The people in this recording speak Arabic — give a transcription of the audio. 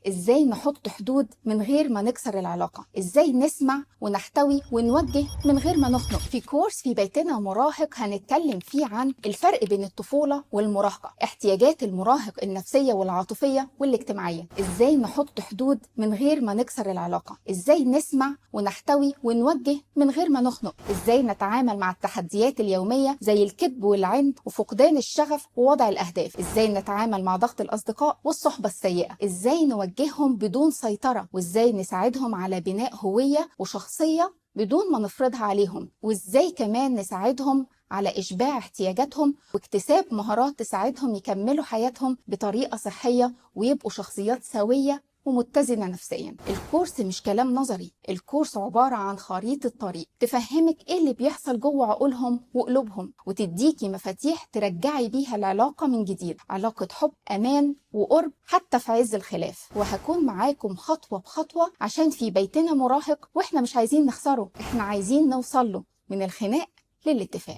ازاي نحط حدود من غير ما نكسر العلاقة، ازاي نسمع ونحتوي ونوجه من غير ما نخنق. في كورس في بيتنا مراهق هنتكلم فيه عن الفرق بين الطفولة والمراهقة، احتياجات المراهق النفسية والعاطفية والاجتماعية، ازاي نحط حدود من غير ما نكسر العلاقة، ازاي نسمع ونحتوي ونوجه من غير ما نخنق، ازاي نتعامل مع التحديات اليومية زي الكذب والعند وفقدان الشغف ووضع الأهداف، ازاي نتعامل مع ضغط الأصدقاء والصحبة السيئة، ازاي نوجههم بدون سيطرة، وازاي نساعدهم على بناء هوية وشخصية بدون ما نفرضها عليهم، وازاي كمان نساعدهم على إشباع احتياجاتهم واكتساب مهارات تساعدهم يكملوا حياتهم بطريقة صحية ويبقوا شخصيات سوية ومتزنة نفسيا. الكورس مش كلام نظري، الكورس عبارة عن خريطة طريق تفهمك ايه اللي بيحصل جوه عقولهم وقلوبهم، وتديكي مفاتيح ترجعي بيها العلاقة من جديد، علاقة حب، أمان وقرب حتى في عز الخلاف. وهكون معاكم خطوة بخطوة عشان في بيتنا مراهق واحنا مش عايزين نخسره، احنا عايزين نوصله من الخناق للاتفاق.